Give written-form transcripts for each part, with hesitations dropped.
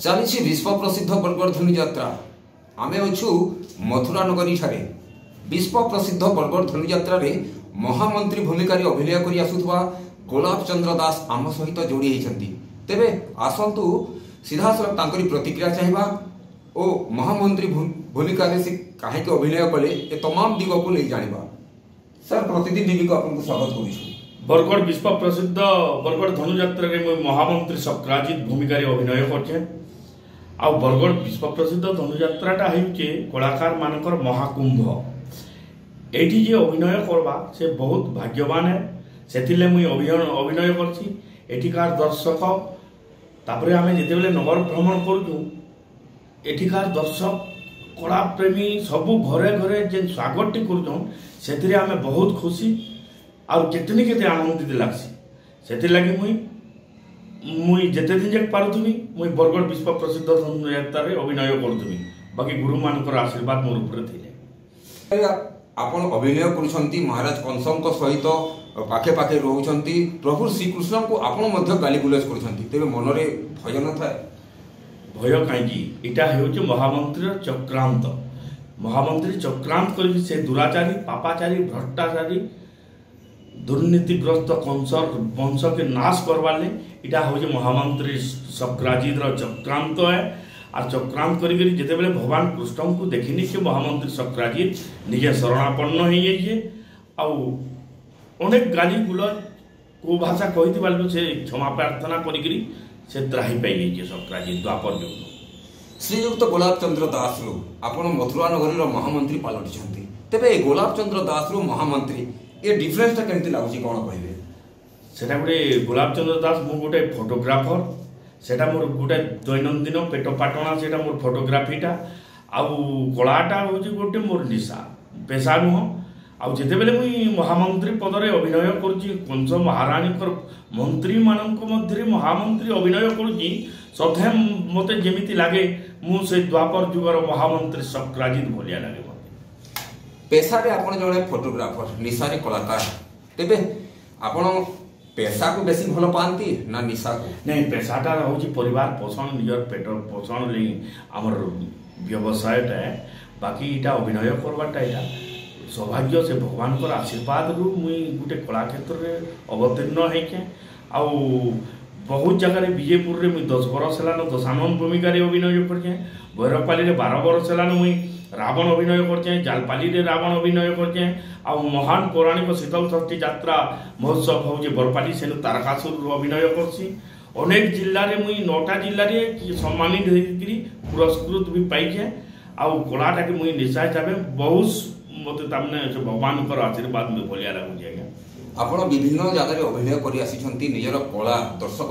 चली विश्व प्रसिद्ध बरगड़ धनु यात्रा आम अच्छु मथुरा नगरी ठारे विश्व प्रसिद्ध बरगड़ धनु यात्रा रे महामंत्री भूमिका अभिनय कर आसुवा गोलाब चंद्र दास आम सहित जोड़ी होती तेबे आसतु सीधा सड़क प्रतिक्रिया चाहिए और महामंत्री भूमिका से कहीं अभिनय कले ए तमाम दिग को नहीं जाना सर प्रतिदिन टीवी को आपको स्वागत करूँ। बरगड़ विश्व प्रसिद्ध बरगड़ धनु यात्रा रे महामंत्री शक्राजित भूमिका अभिनय करछे आ बरगड़ विश्व प्रसिद्ध धनु यात्राटा हेउचे कलाकार मानकर महाकुंभ एठी जे अभिनय करबा से बहुत भाग्यवान है सेथिले मुई अभिनय करछि एठिकार दर्शक तापरे आमे जेतेबेले नगर भ्रमण करूँ एठिकार दर्शक कला प्रेमी सबु घरे घरे जे स्वागत करूँ से आमे बहुत खुशी और केतनी केते आनंदित लागसी सेति लागि मुई जेते दिन जक पारुथुमी मुई बरगड़ विश्व प्रसिद्ध धनु यात्रा रे अभिनय करूथुमी बाकी गुरु मानकर आशीर्वाद मोर ऊपर थिले। आपण अभिनय करूछंती महाराज कंसम को सहित पाखे पाखे रहउछंती प्रभु श्री कृष्ण को आपण मध्य गाली गुलज करूछंती तेबे मन रे भय न थाए भय काई इटा हेउचे महामंत्री चक्रांत महामंत्री चक्रांत करी से दुराचारी पापाचारी भ्रष्टाचारी दुर्नीतिग्रस्त कंसर वंश के नाश करवाले इटा हूँ महामंत्री शक्राजित चक्रांत है और चक्रांत करी जितेबले भगवान कृष्ण को देखनी से महामंत्री शक्राजित निजे शरणापन्न हो जाइए अनेक गाली गुलज को भाषा कही से क्षमा प्रार्थना करी से त्राही पाई शक्राजित द्वापर युग श्रीयुक्त गोलाब चंद्र दास रु आपण मथुरा नगरी महामंत्री पलटि तेबे गोलाब चंद्र दास रु महामंत्री ये डिफरेंस केमती लागुची कोन कहबे सेटा गोटे गोलाब चंद्र दास मु गोटे फोटोग्राफर सेटा मोर गोटे दैनंदिन पेट पाटना सेटा मोर फोटोग्राफीटा आउ कलाटा होची गोटे मोर निशा पेशा नुह आउ जेतेबेले मुई महामंत्री पदरे अभिनय करची कंस महारानी मंत्री मानक मध्य महामंत्री अभिनय करची सधे मते जेमिति लागे मु से द्वापर जुगर महामंत्री शक्राजित भलिया लागे पेशा रे आपण जणे फोटोग्राफर निशा रे कलाकार तेबे आपण पेशा को बेसी भलो पांती ना निशा को नहीं पेशाटा होची परिवार पोषण निजर पेट पोषण ले हमर व्यवसायटा है बाकी इटा अभिनय करबाटा इटा सौभाग्य से भगवान को आशीर्वाद रु मुई गुटे कला क्षेत्र रे अवतीर्ण हेके आउ बहुत जगह रे विजयपुर रे मुई 10 वर्ष हलानो दशानन भूमिका रे अभिनय करछे भैरवपाली रे 12 वर्ष हलानो मुई रावण अभिनय करछे जालपाली रे रावण अभिनय करछे आउ महान पौराणिक शीतल षष्ठी यात्रा महोत्सव होजे बरपाली सेनु तारकासुर अभिनय करछि अनेक जिल्ला रे मुई 9टा जिल्ला रे सम्मानित होइकरी पुरस्कृत भी पाइछे आउ कलाटा के मुई निशा हिसाब बहुत मते तामने भगवान को आशीर्वाद में भलिया लागु जे आपण विभिन्न जगह अभिनय कर आसी निजर कला दर्शक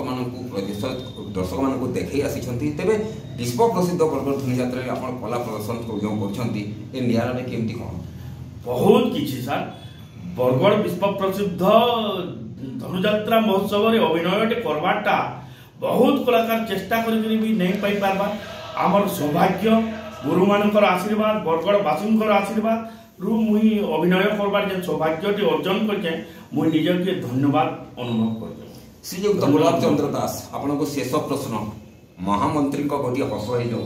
दर्शक मान देखई आसी तेबे विश्व प्रसिद्ध बरगड़ धनु यात्रा रे आपण कला प्रदर्शन करछंती ए नियारा केमती कोन बहुत किछि सर बरगड़ विश्व प्रसिद्ध धनु यात्रा महोत्सव रे अभिनयटे करबाटा बहुत कलाकार चेष्टा करी भी नहीं पाई पारबा हमर सौभाग्य गुरु मानकर आशीर्वाद बरगड़ बासिंकर आशीर्वाद रु मुई अभिनय करबार जे सौभाग्यटी अर्जन करके मुई निजे के धन्यवाद अनुभव करते श्रीयुक्त गोलाब चंद्र दास आपन को शेष प्रश्न महामंत्री को गोटी हस हो जो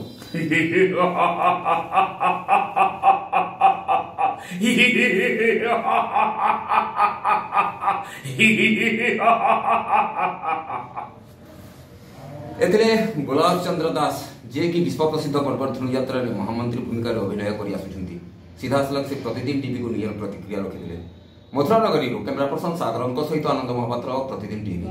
एतले गोलाब चंद्र दास जे कि विश्व प्रसिद्ध बरगड़ धनु यात्रा रे महामंत्री भूमिका अभिनय कर आसुछंती सीधा सलग से प्रतिदिन टीवी को नियर प्रतिक्रिया रखिले मथुरा नगरी कैमरा पर्सन सागर सहित आनंद महापात्र प्रतिदिन टीवी।